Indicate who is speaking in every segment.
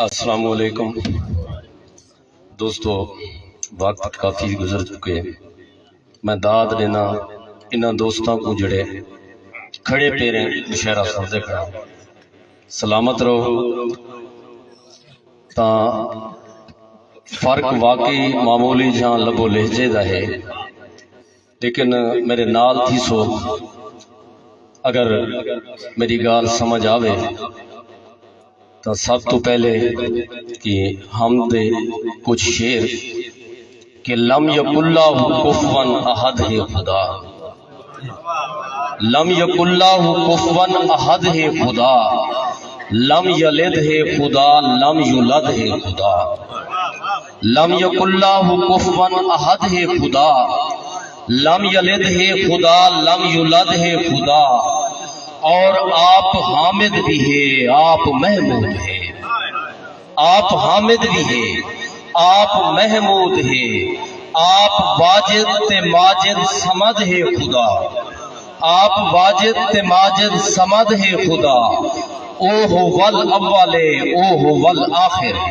Speaker 1: السلام علیکم دوستو، وقت کافی گزر چکے، میں داد دینا انہاں دوستاں کو جڑے کھڑے پیریں مشہرہ سمجھے کھڑا سلامت رہو۔ تا فرق واقعی معمولی جہاں لبو لہجے دا ہے، لیکن میرے نال تھی سو اگر میری گال سمجھ آوے تو سب تو پہلے کہ ہم دے کچھ شعر کہ لم یک اللہ کفوا احد ہے خدا، لم یک اللہ کفوا احد ہے خدا، لم یلد ہے خدا لم یولد ہے خدا، لم یک اللہ کفوا احد ہے خدا، لم یلد ہے خدا لم یولد ہے خدا، اور آپ حامد بھی ہے آپ محمود ہے، آپ حامد بھی ہے آپ محمود ہے، آپ واجد تے ماجد سمد ہے خدا، آپ واجد تے ماجد سمد ہے خدا، اوہ والاول اوہ والآخر،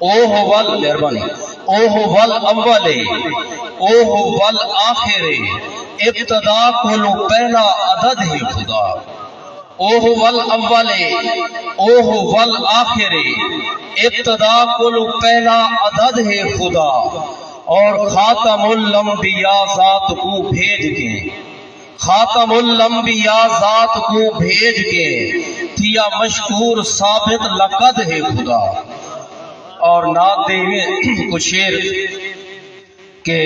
Speaker 1: اوہ وال مہربانی، اوہ والاول اوہ والآخر، ابتدا کولو پہلا عدد ہے خدا، اوہ والاول اوہ والآخر، ابتدا کولو پہلا عدد ہے خدا، اور خاتم الانبیاء ذات کو بھیج کے، خاتم الانبیاء ذات کو بھیج کے تھیا مشکور ثابت لقد ہے خدا۔ اور نعت دے کچھ شعر کہ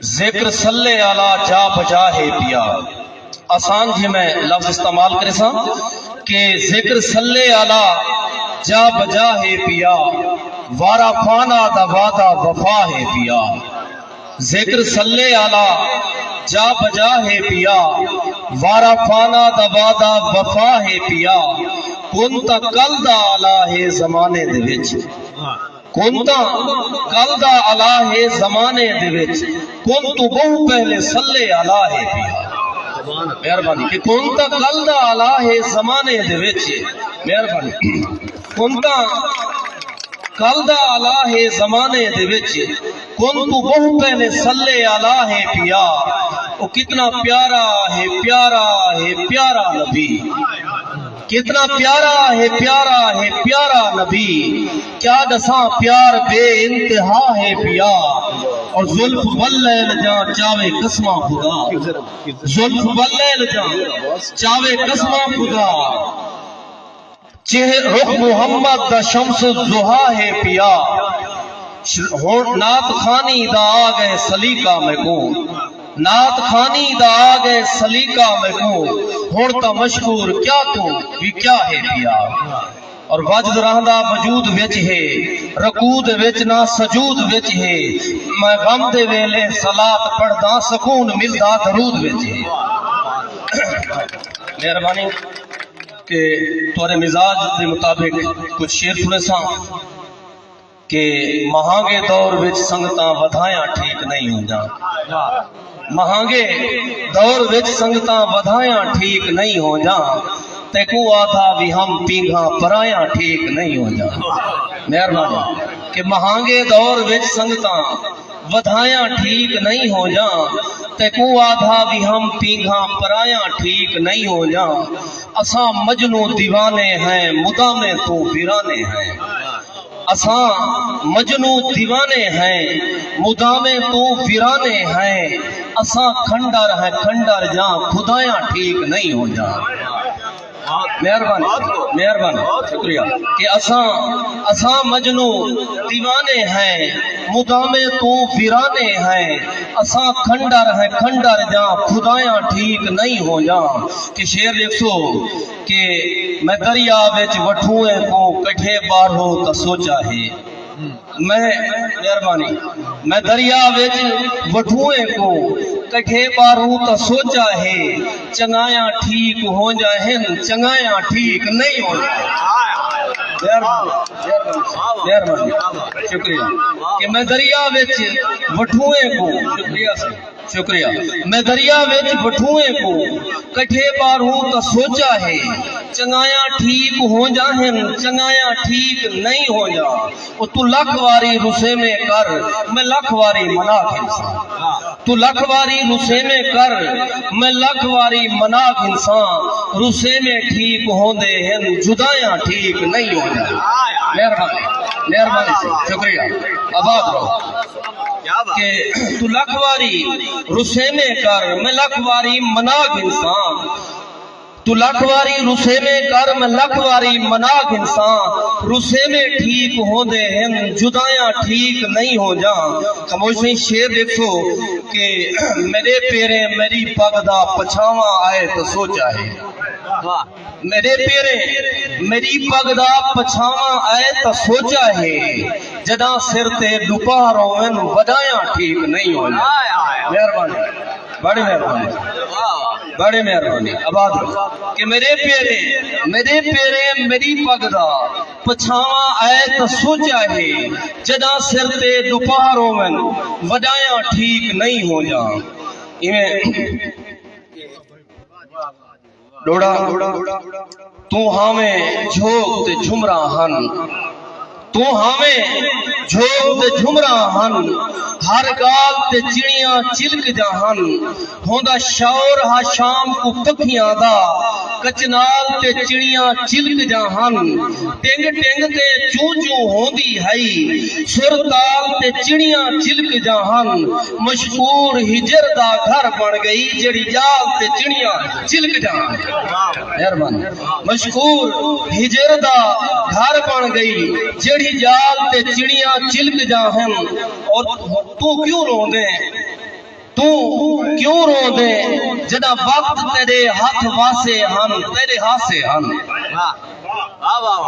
Speaker 1: ذکر صلی علی جا بجا ہے پیا، آسان جی میں لفظ استعمال کرے سا کہ ذکر صلی علی جا بجا ہے پیا، وارا فانا دا وعدہ وفا ہے پیا، ذکر صلی علی جا بجا ہے پیا، وارا فانا دا وعدہ وفا ہے پیا، کنتا کل دا علا ہے زمانے دے وچ، کنتا کل دا علا ہے زمانے دے وچ، کنتو بہو پہلے صلی علا ہے پیا، مہربانی کہ کنتا کل دا علا ہے زمانے دے وچ، مہربانی کنتا کل دا علا ہے زمانے دے وچ، کنتو بہو پہلے صلی علا ہے پیا، او کتنا پیارا ہے پیارا ہے پیارا نبی، کتنا پیارا ہے پیارا ہے پیارا نبی، کیا دساں پیار بے انتہا ہے پیا، اور زلف واللیل جان چاوے قسمہ خدا، زلف واللیل جان چاوے قسمہ خدا، چہر رخ محمد دا شمس الضحا ہے پیا، نعت خانی دا آگئے سلیقہ میں کو، نعت خانی دا آگئے سلیقہ میں کو، ہوڑتا مشکور کیا تو بھی کیا ہے پیا، اور وجد رہندا وجود وچ ہے، رکود وچ نہ سجود وچ ہے، میں غم دے ویلے صلاۃ پڑھدا سکون ملدا درود وچ ہے۔ مہربانی کہ تورے مزاج دے مطابق کچھ شعر سنے سا کہ مہانگے دور وچ سنگتاں ودھائیاں ٹھیک نہیں ہوں جا، مہانگے دور وچ سنگتاں ودھائیاں ٹھیک نہیں ہو جا، تے کو آدھا بھی ہم پینگاں پرائیاں ٹھیک نہیں ہو جا، مہربانی کہ مہانگے دور وچ سنگتاں ودھائیاں ٹھیک نہیں ہو جا، تے کو آدھا بھی ہم پینگاں پرائیاں ٹھیک نہیں ہو جا، اساں مجنو دیوانے ہیں مدامے تو ویرانے ہیں، اساں مجنو دیوانے ہیں مدامے تو ویرانے ہیں، اساں کھنڈر ہیں کھنڈر جاں خدایاں ٹھیک نہیں ہو جا، مہربانی مہربانی شکریہ کہ اساں مجنو دیوانے ہیں مدامے تو ویرانے ہیں، اساں کھنڈر ہیں کھنڈر جاں خدایاں ٹھیک نہیں ہو جا، کہ شعر لکھو کہ میں دریا وچ وٹھوئے کو کٹھے بارہو تا سوچا ہے، میں مہربانی میں دریا وچ وٹھوئے کو کٹھے بارہو تا سوچا ہے، چنگایاں ٹھیک ہو جائیں چنگایاں ٹھیک نہیں ہو جائیں، مہربانی شکریہ کہ میں دریا وچ وٹھوئے کو شکریہ سے شکریہ میں دریا وچ بٹھوئے کو کٹھے باروں تا سوچا ہے چنگایا ٹھیک ہو جاہن چنگایا ٹھیک نہیں ہو جا او تو لکھ واری رسے میں کر میں لکھ واری مناک انسان تو لکھ واری رسے میں کر میں لکھ واری مناک انسان رسے میں ٹھیک ہوندے ہیں جدایاں ٹھیک نہیں ہو جا مہربانی سے شکریہ آباد رہو کہ تو لکھ واری رسے میں کر میں لکھ واری مناک انسان تو لکھ واری رسے میں کر میں لکھ واری مناک انسان رسے میں ٹھیک ہوندے ہیں جدایاں ٹھیک نہیں ہو جاں خاموش نہیں شیر دیکھو کہ میرے پیرے میری پگ دا پچھاواں آئے تو سوچا ہے میرے پیرے میری پگ دا پچھاواں آئے تو سوچا ہے جداں سر تے دوپہر ہوئن وڈایاں ٹھیک نہیں ہونا مہربانی بڑی مہربانی بڑی مہربانی آباد رہو کہ میرے پیرے میری پگ دا پچھاواں آئے تو سوچا ہے جداں سر تے دوپہر ہوئن وڈایاں ٹھیک نہیں ہو جاں ڈوڑا تو ہمیں جھوک تے جھمرا ہن تو ہمیں جھوک تے جھمرا ہن ہر گال تے چڑیاں چلک جاہن ہوندا شور ہا شام کو پکھیاں دا کچنال تے چڑیاں چلک جاہن ٹنگ ٹنگ تے چوں چوں ہوندی ہئی سرتال تے چڑیاں چلک جاہن مشہور ہجر دا گھر بن گئی جڑی جال تے چڑیاں چلک جاہن مہربانی مشہور ہجر دا گھر بن گئی جڑی جال تے چڑیاں چلک جاہن اور تو کیوں رو دے جدا وقت تیرے ہاتھ واسے ہن تیرے ہاسے ہن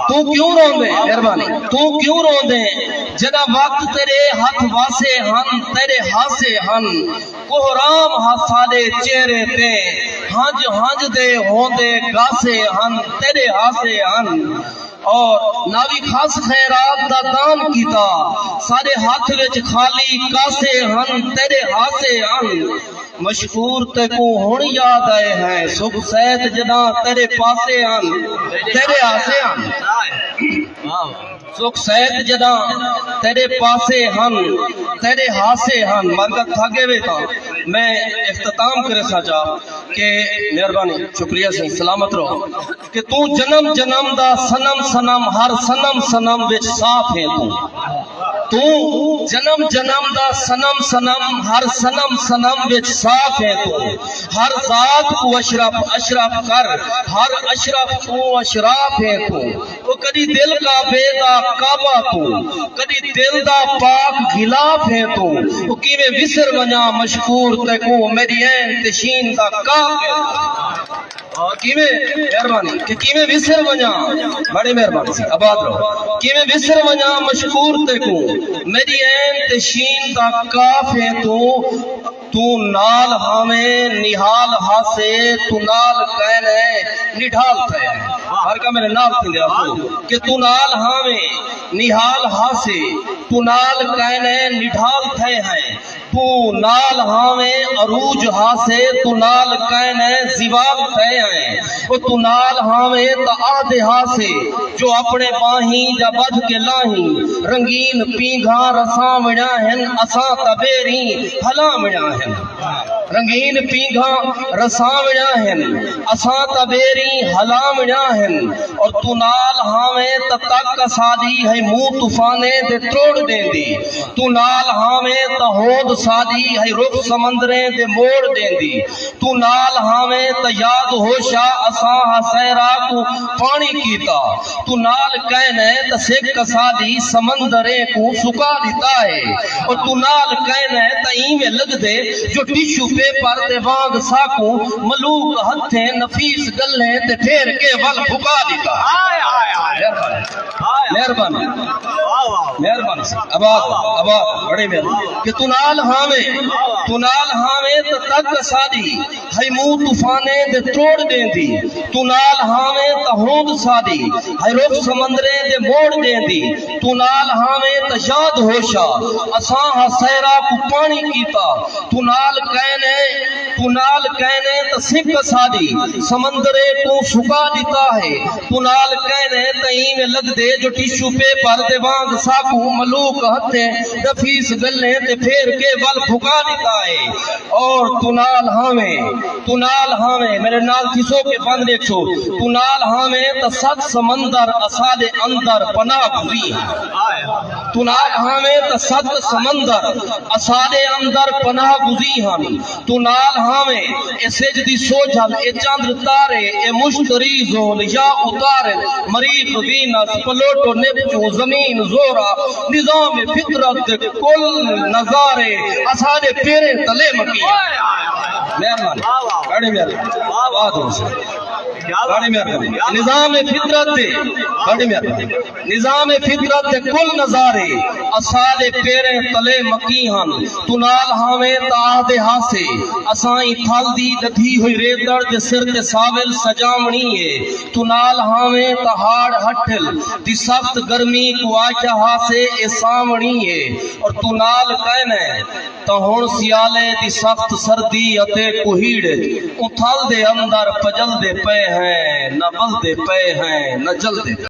Speaker 1: تو کیوں رو دے مہربانی تو کیوں رو دے جدا وقت تیرے ہاتھ واسے ہن تیرے ہاسے ہن کوہرام ہاسالے چہرے تے ہنج ہنج دے ہوندے گاسے ہن تیرے ہاسے ہن اور ناوی خاص خیرات دا دان کیتا سارے ہاتھ وچ خالی کاسے ہن تیرے ہاسے ہن مشہور تے کو ہن یاد آئے ہیں سکھ سید جداں تیرے پاسے ہن تیرے ہاسے ہن سکھ سید جداں تیرے پاسے ہن تیرے ہاسے ہن مرکت تھاگے وے تا میں اختتام کرے سا چاہ کہ مہربانی شکریہ سے سلامت رہو کہ تو جنم جنم دا سنم سنم ہر سنم سنم وچ صاف ہے تو جنم جنم دا سنم سنم ہر سنم سنم وچ صاف ہے تو ہر ذات کو اشرف اشرف کر ہر اشرف کو اشراف ہے تو وہ کدی دل کا بیدا کعبہ تو کدی دل دا پاک غلاف ہے تو وہ کیویں وسر ونجا مشکور تے کو میری عین تشین دا کاف ہے کیویں مہربانی کہ کیویں وسر ونجا بڑی مہربانی سے آباد رہو کیویں وسر ونجا مشکور تے کو میری عین تشین دا کاف ہے تو نال ہمیں نحال ہاسے تو نال کہنے نڈھال تھے ہر کا میرے نال تھی دیا کہ تو نال ہمیں نحال ہاسے تو نال کہنے نڈھال تھے ہیں تو نال ہمیں عروج ہاسے تو نال کہنے زوال تھے ہیں تو نال ہمیں تعاد ہاسے جو اپنے باہیں جا بدھ کے لاہیں رنگین پیگھا رساں وڑا ہیں اساں تبیری ہلا وڑا ہیں رنگین پیگھا رساں وڑا ہیں اساں تبیری ہلا وڑا ہیں اور تو نال ہمیں تک سادی ہے منہ طوفانے دے تروڑ دیں دی تو نال ہمیں تہود سادی ہے رخ سمندریں دے موڑ دیں دی تو نال ہمیں تیاد ہوشا اساں حسیرہ کو پانی کیتا تو نال کہنے تسک سادی سمندریں کو سکا دیتا ہے اور تو نال کہنے تئیں میں لگ دے جو ٹیشو پیپر دے وانگ ساکو ملوک ہتھیں نفیس گلیں تے ٹھیر کے ول پھکا دیتا مہربانی مہربانی سے اب بڑے مہربانی کہ تنال ہاویں تک سادی ہائی منہ طوفانے دے توڑ دیں دی تنال ہاویں ہوند سادی ہائی رخ سمندرے دے موڑ دیں دی تنال ہاویں یاد ہوشا اساں ہا سہرا کو پانی کیتا تنال کہنے سکھ سادی سمندرے کو سکا دیتا ہے تنال کہنے تئیں میں لگ دے جو ٹیشو پیپر دے وانگ ساکو ملوک ہتھے دفیس گلنے تے پھیر کے ول بھگا دیتا ہے اور تنال ہاویں میرے نال کسو کے بند دیکھو تنال ہاویں تا ست سمندر اسادے اندر پناہ گزری ہیں تنال ہاویں تا ست سمندر اسادے اندر پناہ گزری ہیں تنال ہاویں اے سجدی سوجھل اے چاندر تارے اے مشتری زول یا اتارے مریخ وینس پلوٹو نیپچو زمین زورا نظام فطرت کل نظارے اسادے پیرے تلے مکی مہربانی بڑے مہربانی نظام فطرت کل نظارے اسادے پیرے تلے مکی ہن تنال ہاویں تاہدے ہاسے اسائیں تھال دی ددھی ہوئی ریتڑ دے سر تے ساول سجامنی ہے تنال ہاویں تہاڑ ہٹھل دی سخت گرمی کو آچا ہاسے اے سامنی ہے اور تنال کہنے تہون سیالے دی سخت سردی اتے کوہیڑ اتھال دے اندر پجل دے پے ہیں نہ بل دے پے ہیں نہ جل دے